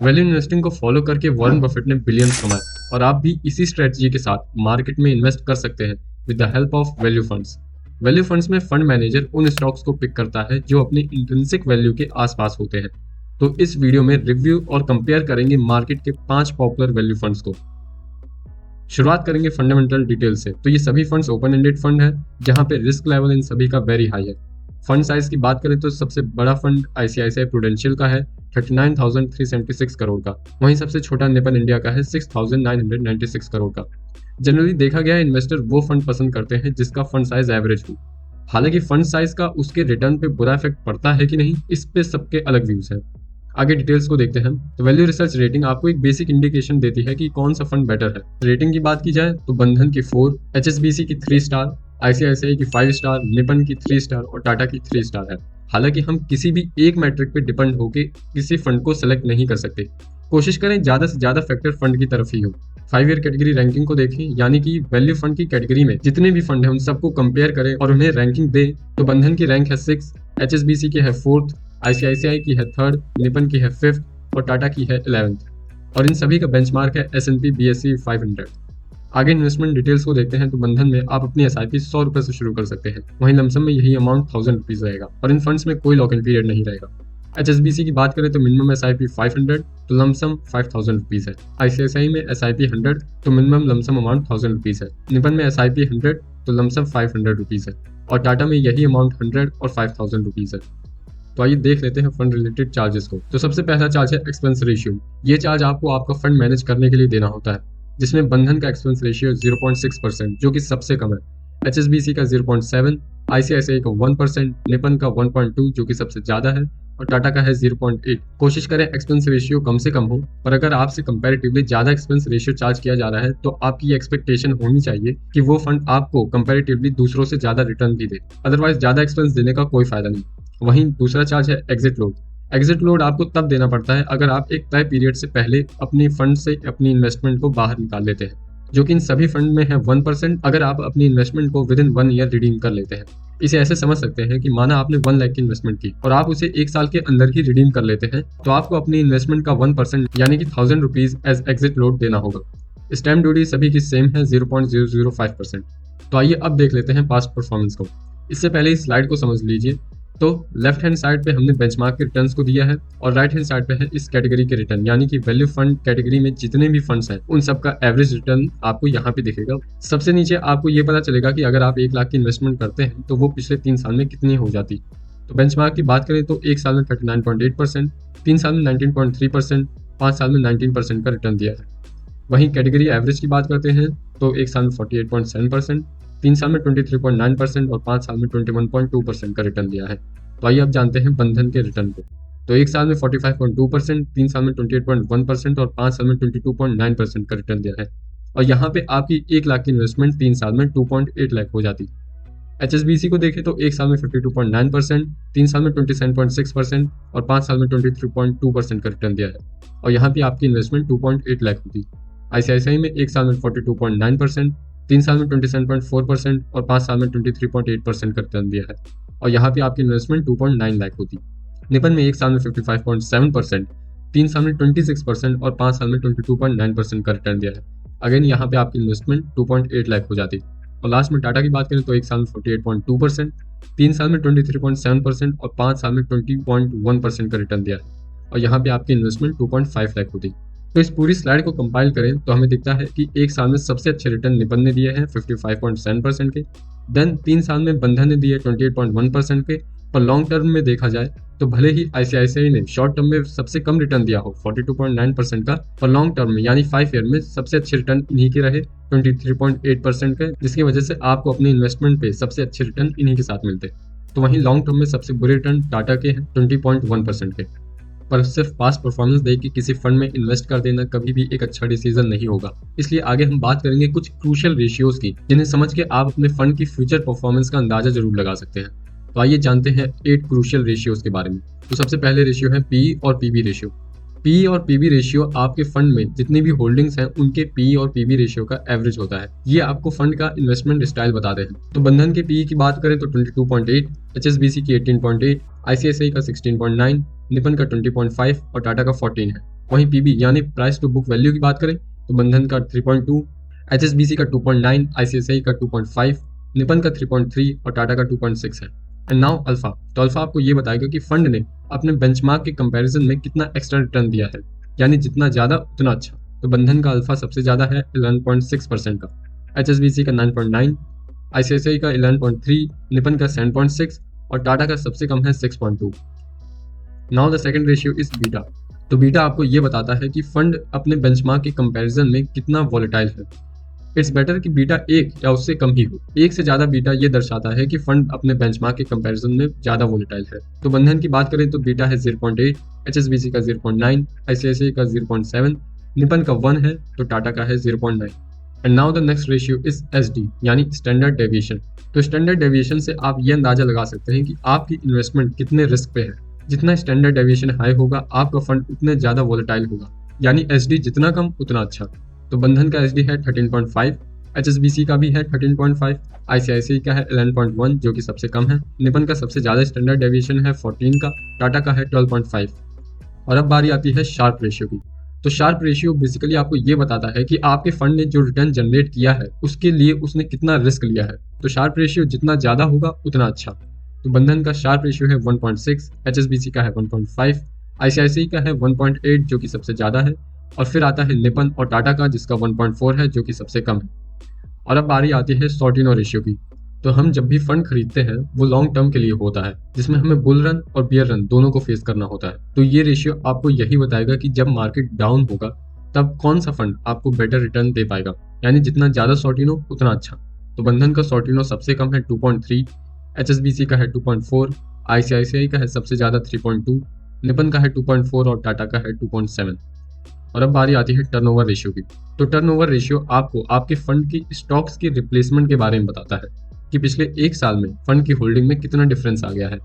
Value investing को follow करके Warren Buffett ने बिलियंस कमाए और आप भी इसी स्ट्रेटजी के साथ मार्केट में इन्वेस्ट कर सकते हैं with the help of value funds. Value funds में फंड मैनेजर उन स्टॉक्स को पिक करता है जो अपनी इंट्रिंसिक वैल्यू के आसपास होते हैं। तो इस वीडियो में रिव्यू और कंपेयर करेंगे मार्केट के 5 पॉपुलर वैल्यू फंड्स को। शुरुआत करेंगे फंडामेंटल डिटेल से। तो ये सभी फंड्स ओपन एंडेड फंड है जहां पे रिस्क लेवल इन सभी का वेरी हाई है। फंड साइज की बात करें तो सबसे बड़ा फंड आईसीआईसीआई प्रूडेंशियल का है 39,376 करोड़ का। वहीं सबसे छोटा निपन इंडिया का है 6,996 करोड़ का। जनरली देखा गया है इन्वेस्टर वो फंड पसंद करते हैं जिसका फंड साइज एवरेज हो। हालांकि फंड साइज का उसके रिटर्न पे बुरा इफेक्ट पड़ता है कि नहीं, इस पे सबके अलग व्यूज हैं। आगे डिटेल्स को देखते हैं। तो वैल्यू रिसर्च रेटिंग आपको एक बेसिक इंडिकेशन देती है कि कौन सा फंड बेटर है। रेटिंग की बात की जाए तो बंधन की 4, एचएसबीसी की 3 स्टार, आईसीआईसीआई की 5 स्टार, निपन की 3 स्टार और टाटा की 3 स्टार है। हालांकि हम किसी भी एक मैट्रिक पे डिपेंड होकर किसी फंड को सेलेक्ट नहीं कर सकते। कोशिश करें ज्यादा से ज्यादा फैक्टर फंड की तरफ ही हो। 5 ईयर कैटेगरी रैंकिंग को देखें, यानी कि वैल्यू फंड की कैटेगरी में जितने भी फंड हैं उन सबको कंपेयर करें और उन्हें रैंकिंग दें। तो बंधन की रैंक है 6, एचएसबीसी की है 4th, आईसीआईसीआई की है 3rd, निपन की है 5th और टाटा की है 11th। और इन सभी का बेंचमार्क है S&P BSE 500। आगे इन्वेस्टमेंट डिटेल्स को देखते हैं। तो बंधन में आप अपनी एसआईपी 100 रुपए से शुरू कर सकते हैं। वहीं लमसम में यही अमाउंट 1000 रुपीज रहेगा और इन फंड्स में कोई लॉक इन पीरियड नहीं रहेगा। एचएसबीसी की बात करें तो मिनिमम एसआईपी 500 तो लमसम 5000 रुपीज है। आईसीआईसीआई में एसआईपी 100 तो मिनिमम लमसम अमाउंट 1000 रुपीज है। निपन में एसआईपी 100 तो लमसम 500 रुपीज है और टाटा में यही अमाउंट 100 और 5000 रुपीज है। तो आइए देख लेते हैं फंड रिलेटेड चार्जेस को। तो सबसे पहला चार्ज है एक्सपेंस रेशियो। ये चार्ज आपको आपका फंड मैनेज करने के लिए देना होता है, जिसमें बंधन का एक्सपेंस रेशियो 0.6% जो कि सबसे कम है, एचएसबीसी का 0.7, आईसीआईसीआई का 1%, निपन का 1.2 जो कि सबसे ज्यादा है और टाटा का है 0.8। कोशिश करें एक्सपेंस रेशियो कम से कम हो, पर अगर आपसे कंपैरेटिवली ज्यादा एक्सपेंस रेशियो चार्ज किया जा रहा है तो आपकी एक्सपेक्टेशन होनी चाहिए कि वो फंड आपको कंपैरेटिवली दूसरों से ज्यादा रिटर्न भी दे, अदरवाइज ज्यादा एक्सपेंस देने का कोई फायदा नहीं। वहीं दूसरा चार्ज है एग्जिट लोड। एग्जिट लोड आपको तब देना पड़ता है अगर आप एक तय पीरियड से पहले अपने फंड से अपनी इन्वेस्टमेंट को बाहर निकाल लेते हैं, जो कि इन सभी फंड में है 1% अगर आप अपनी इन्वेस्टमेंट को विद इन 1 ईयर रिडीम कर लेते हैं। इसे ऐसे समझ सकते हैं कि माना आपने 1 लाख की इन्वेस्टमेंट की और आप उसे 1 साल के अंदर ही रिडीम कर लेते हैं, तो आपको अपनी इन्वेस्टमेंट का 1% यानी कि 1000 रुपीज एज एग्जिट लोड देना होगा। स्टैम्प ड्यूटी सभी की सेम है 0.005%। तो आइए अब देख लेते हैं पास्ट परफॉर्मेंस को। इससे पहले इस स्लाइड को समझ लीजिए। तो लेफ्ट हैंड साइड पे हमने बेंचमार्क के रिटर्न्स को दिया है और राइट हैंड साइड पे है इस कैटेगरी के रिटर्न, यानी कि वैल्यू फंड कैटेगरी में जितने भी फंड्स हैं उन सब का एवरेज रिटर्न आपको यहाँ पे दिखेगा। सबसे नीचे आपको ये पता चलेगा कि अगर आप 1 लाख की इन्वेस्टमेंट करते हैं तो वो पिछले 3 साल में कितनी हो जाती। तो बेंचमार्क की बात करें तो 1 साल में 39.8%, 3 साल में 19.3%, 5 साल में 19% का रिटर्न दिया है। वहीं कैटेगरी एवरेज की बात करते हैं तो 1 साल में 48.7%, 3 साल में 23.9% और 5 साल में 21.2% का रिटर्न दिया है। तो आइए अब जानते हैं बंधन के रिटर्न को। तो 1 साल में 45.2%, 3 साल में 28.1% और 5 साल में 22.9% का रिटर्न दिया है। और यहाँ पे आपकी 1 लाख की इन्वेस्टमेंट 3 साल में 2.8 लाख हो जाती। एचएसबीसी को देखें तो 1 साल में 52.9%, 3 साल में 27.6% और 5 साल में 23.2% का रिटर्न दिया है और यहाँ पे आपकी इन्वेस्टमेंट 2.8 लाख होती। आईसीआईसीआई में 1 साल में 42.9%, 3 साल में 27.4% और 5 साल में 23.8% का रिटर्न दिया है और यहाँ पे आपकी इन्वेस्टमेंट 2.9 लाख होती। निपन में 1 साल में 55.7%, 3 साल में 26% और 5 साल में 22.9% का रिटर्न दिया है। अगेन यहाँ पे आपकी इन्वेस्टमेंट 2.8 लाख हो जाती। और लास्ट में टाटा की बात करें तो 1 साल में 48.2%, 3 साल में 23.7% और 5 साल में 20.1% का रिटर्न दिया है और यहाँ पे आपकी इन्वेस्टमेंट 2.5 लाख होती। तो इस पूरी स्लाइड को कंपाइल करें तो हमें दिखता है कि 1 साल में सबसे अच्छे रिटर्न निपन ने दिए हैं 55.7% के, देन 3 साल में बंधन ने दिए 28.1% के। पर लॉन्ग टर्म में देखा जाए तो भले ही आईसीआईसीआई ने शॉर्ट टर्म में सबसे कम रिटर्न दिया हो 42.9% का, पर लॉन्ग टर्म में यानी 5 ईयर में सबसे अच्छे रिटर्न इन्हीं के रहे 23.8% के, जिसकी वजह से आपको अपनी इन्वेस्टमेंट पे सबसे अच्छे रिटर्न इन्हीं के साथ मिलते। तो वहीं लॉन्ग टर्म में सबसे बुरे रिटर्न टाटा के हैं 20.1% के। पर सिर्फ पास्ट परफॉर्मेंस देख के किसी फंड में इन्वेस्ट कर देना कभी भी एक अच्छा डिसीजन नहीं होगा। इसलिए आगे हम बात करेंगे कुछ क्रूशियल रेशियोज की, जिन्हें समझ के आप अपने फंड की फ्यूचर परफॉर्मेंस का अंदाजा जरूर लगा सकते हैं। तो आइए जानते हैं 8 क्रूशियल रेशियोज के बारे में। तो सबसे पहले रेशियो है पी और पीबी रेशियो। पी और पीबी रेशियो आपके फंड में जितनी भी होल्डिंग्स हैं उनके पी और पीबी रेशियो का एवरेज होता है। ये आपको फंड का इन्वेस्टमेंट स्टाइल बताते हैं। तो बंधन के पी की बात करें तो 22.8, एचएसबीसी की 18.8, आईसीआईसीआई का 16.9, निपन का 20.5 और टाटा का 14 है। वहीं पीबी यानी प्राइस टू बुक वैल्यू की बात करें तो बंधन का 3.2, एचएसबीसी का 2.9, आईसीआईसीआई का 2.5, निपन का 3.3 और टाटा का 2.6 है। एंड नाउ अल्फा, तो अल्फा आपको ये बताएगा कि फंड ने अपने बेंचमार्क के कंपैरिजन में कितना एक्स्ट्रा रिटर्न दिया है, यानी जितना ज्यादा उतना अच्छा। तो बंधन का अल्फा सबसे ज्यादा है 11.6% का, एचएसबीसी का 9.9, आईसीआईसीआई का 11.3, निपन का 7.6 और टाटा का सबसे कम है 6.2। Now the second ratio is beta. तो बीटा आपको ये बताता है कि फंड अपने बेंचमार्क के कंपैरिजन में कितना वॉलेटाइल है। इट्स बेटर कि बीटा 1 या उससे कम ही हो। 1 से ज्यादा बीटा ये दर्शाता है कि फंड अपने बेंचमार्क के कंपैरिजन में ज्यादा वॉलेटाइल है। तो बंधन की बात करें तो बीटा है 0.8, एचएसबीसी का 0.9, आईसीआईसीआई का 0.7, निपन का 1 है तो टाटा का है 0.9। And now the next ratio is SD यानी स्टैंडर्ड डेविएशन। तो स्टैंडर्ड डेविएशन से आप ये अंदाजा लगा सकते हैं कि आपकी इन्वेस्टमेंट कितने रिस्क पे है। जितना स्टैंडर्ड डेविएशन हाई होगा आपका फंड उतने ज्यादा वॉलेटाइल होगा, यानी एसडी जितना कम उतना अच्छा। तो बंधन का एसडी है 13.5, एचएसबीसी का भी है 13.5, आईसीआईसीआई का है 11.1 जो कि सबसे कम है, निपन का सबसे ज्यादा स्टैंडर्ड डेविएशन है 14 का, टाटा का है 12.5। और अब बारी आती है शार्प रेशियो की। तो शार्प रेशियो बेसिकली आपको ये बताता है कि आपके फंड ने जो रिटर्न जनरेट किया है उसके लिए उसने कितना रिस्क लिया है। तो शार्प रेशियो जितना ज्यादा होगा उतना अच्छा। तो बंधन का शार्प रेशियो है 1.6, एचएसबीसी का है 1.5, आईसीआईसीआई का है 1.8 जो कि सबसे ज्यादा है, और फिर आता है निपन और टाटा का जिसका 1.4 है जो कि सबसे कम है। और अब बारी आती है सॉर्टिनो रेशियो की। तो हम जब भी फंड खरीदते हैं वो लॉन्ग टर्म के लिए होता है, जिसमें हमें बुल रन और बियर रन दोनों को फेस करना होता है। तो ये रेशियो आपको यही बताएगा कि जब मार्केट डाउन होगा तब कौन सा फंड आपको बेटर रिटर्न दे पाएगा, यानी जितना ज्यादा सॉर्टिनो उतना अच्छा। तो बंधन का सॉर्टिनो सबसे कम है 2.3, एचएसबीसी का है 2.4, आईसीआईसीआई का है सबसे ज्यादा 3.2, निपन का है 2.4 और टाटा का है 2.7। और अब बारी आती है टर्नओवर रेशियो की। तो टर्नओवर रेशियो आपको आपके फंड की स्टॉक्स की रिप्लेसमेंट के बारे में बताता है कि पिछले 1 साल में फंड की होल्डिंग में कितना डिफरेंस आ गया है।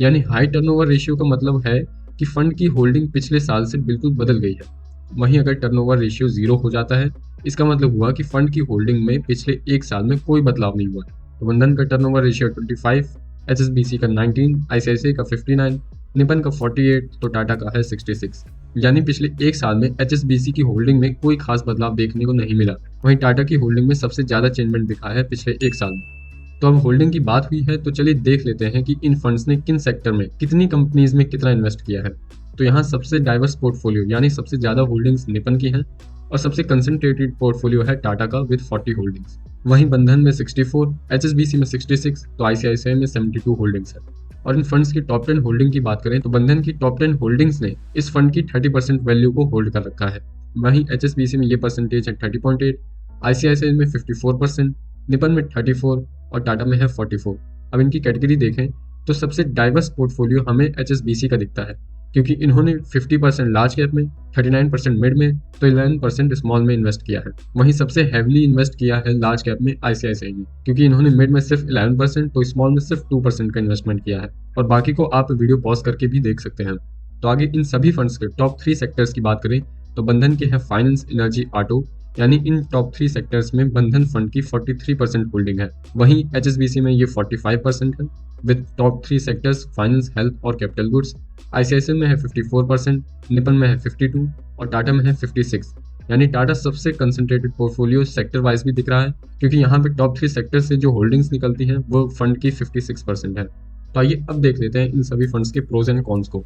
यानी हाई टर्नओवर रेशियो का मतलब है कि फंड की होल्डिंग पिछले साल से बिल्कुल बदल गई है। वहीं अगर टर्नओवर रेशियो 0 हो जाता है इसका मतलब हुआ कि फंड की होल्डिंग में पिछले 1 साल में कोई बदलाव नहीं हुआ। तो बंधन का टर्नओवर रेशियो 25, एचएसबीसी का 19, आईसीआईसीआई का 59, निपन का 48 तो टाटा का है 66। यानी पिछले 1 साल में एचएसबीसी की होल्डिंग में कोई खास बदलाव देखने को नहीं मिला। वहीं टाटा की होल्डिंग में सबसे ज्यादा चेंजमेंट दिखा है पिछले 1 साल में। तो अब होल्डिंग की बात हुई है तो चलिए देख लेते हैं कि इन फंड्स ने किन सेक्टर में कितनी कंपनीज में कितना इन्वेस्ट किया है। तो यहाँ सबसे डाइवर्स पोर्टफोलियो यानी सबसे ज्यादा होल्डिंग्स निपन की हैं और सबसे कंसंट्रेटेड पोर्टफोलियो है टाटा का विद 40 होल्डिंग्स। वहीं बंधन में 64, एचएसबीसी में 66 तो आईसीआईसीआई में 72 होल्डिंग्स है। और इन फंड्स की टॉप 10 होल्डिंग की बात करें तो बंधन की टॉप 10 होल्डिंग्स ने इस फंड की 30% वैल्यू को होल्ड कर रखा है। वहीं एचएसबीसी में ये परसेंटेज है 30.8, आईसीआईसीआई में 54%, निपन में 34 और टाटा में है 44। अब इनकी कैटेगरी देखें तो सबसे डाइवर्स पोर्टफोलियो हमें एचएसबीसी का दिखता है क्योंकि इन्होंने 50% लार्ज कैप में, 39% मिड में तो 11% स्मॉल में इन्वेस्ट किया है। वहीं सबसे हैवीली इन्वेस्ट किया है लार्ज कैप में आईसीआईसीआई ने, क्योंकि इन्होंने मिड में सिर्फ 11% तो स्मॉल में सिर्फ 2% का इन्वेस्टमेंट किया है। और बाकी को आप वीडियो पॉज करके भी देख सकते हैं। तो आगे इन सभी फंड्स के टॉप 3 सेक्टर्स की बात करें तो बंधन के है फाइनेंस, एनर्जी, ऑटो, यानी इन टॉप 3 सेक्टर्स में बंधन फंड की 43% होल्डिंग है। वहीं एचएसबीसी में ये 45% है with top 3 sectors finance, health और कैपिटल गुड्स। आईसीआईसीआई में है 54%, निपन में है 52 और टाटा में है 56। यानी टाटा सबसे कंसंट्रेटेड पोर्टफोलियो सेक्टर वाइज भी दिख रहा है क्योंकि यहाँ पे टॉप 3 सेक्टर से जो होल्डिंग्स निकलती हैं वो फंड की 56% है। तो आइए अब देख लेते हैं इन सभी फंड्स के प्रोज एंड कॉन्स को।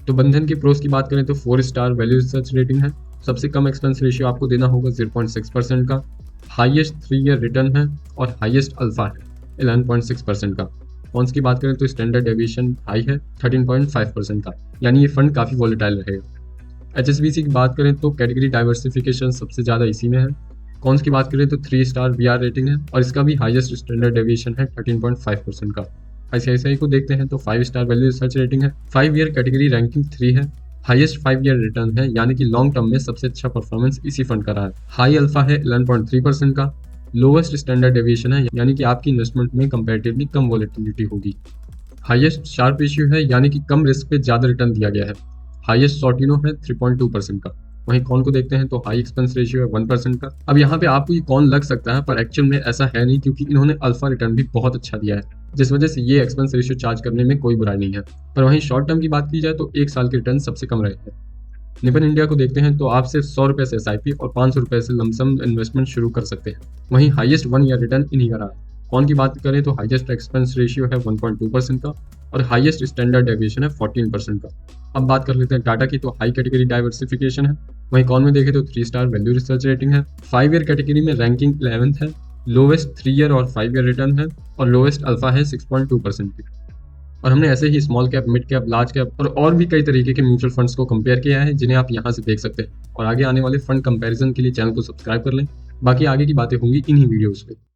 तो बंधन के प्रोज की बात करें तो 4 स्टार वैल्यू रिसर्च रेटिंग है, सबसे कम एक्सपेंस रेशियो आपको देना होगा 0.6% का, हाईएस्ट 3 ईयर रिटर्न है और हाईएस्ट अल्फा है 11.6% का। कॉन्स की बात करें तो स्टैंडर्ड डेविएशन हाई है 13.5% का, यानी ये फंड काफ़ी वॉलेटाइल रहेगा। एचएसबीसी की बात करें तो कैटेगरी डाइवर्सिफिकेशन सबसे ज़्यादा इसी में है। कॉन्स की बात करें तो 3 स्टार वीआर रेटिंग है और इसका भी हाईएस्ट स्टैंडर्ड डेविएशन है 13.5% का। आईसीआईसीआई को देखते हैं तो 5 स्टार वैल्यू रिसर्च रेटिंग है, 5 ईयर कैटेगरी रैंकिंग 3 है, हाईएस्ट 5 ईयर रिटर्न है, यानी कि लॉन्ग टर्म में सबसे अच्छा परफॉर्मेंस इसी फंड का रहा है। हाई अल्फा है 11.3% का, लोवेस्ट स्टैंडर्ड डेविएशन है, यानी कि आपकी इन्वेस्टमेंट में कंपैरेटिवली कम वॉलेटिलिटी होगी। हाईएस्ट शार्प रेशियो है, यानी कि कम रिस्क पे ज़्यादा रिटर्न दिया गया है। हाईएस्ट सॉर्टिनो है 3.2% का। वहीं कॉन को देखते हैं तो हाई एक्सपेंस रेशियो है 1% का। अब यहाँ पे आपको ये कॉन लग सकता है पर एक्चुअल में ऐसा है नहीं, क्योंकि इन्होंने अल्फा रिटर्न भी बहुत अच्छा दिया है, जिस वजह से ये एक्सपेंस रेशियो चार्ज करने में कोई बुराई नहीं है। पर वहीं शॉर्ट टर्म की बात की जाए तो 1 साल के रिटर्न सबसे कम रहे हैं। निपन इंडिया को देखते हैं तो आप सिर्फ 100 रुपये से एसआईपी और 500 रुपये से लमसम इन्वेस्टमेंट शुरू कर सकते हैं। वहीं हाईएस्ट 1 ईयर रिटर्न इन्हीं का रहा है। कौन की बात करें तो हाईएस्ट एक्सपेंस रेशियो है 1.2% का और हाईएस्ट स्टैंडर्ड डेविएशन है 14% का। अब बात कर लेते हैं टाटा की, तो हाई कैटेगरी डाइवर्सिफिकेशन है। वहीं कौन में देखें तो 3 स्टार वैल्यू रिसर्च रेटिंग है। 5 ईयर कैटेगरी में रैंकिंग 11th है। लोवेस्ट 3 ईयर और 5 ईयर रिटर्न है और लोवेस्ट अल्फा है 6.2% की। और हमने ऐसे ही small cap, mid cap, large cap और भी कई तरीके के म्यूचुअल फंड्स को कंपेयर किया है, जिन्हें आप यहाँ से देख सकते हैं। और आगे आने वाले फंड कंपैरिजन के लिए चैनल को सब्सक्राइब कर लें। बाकी आगे की बातें होंगी इन्हीं वीडियोस पे।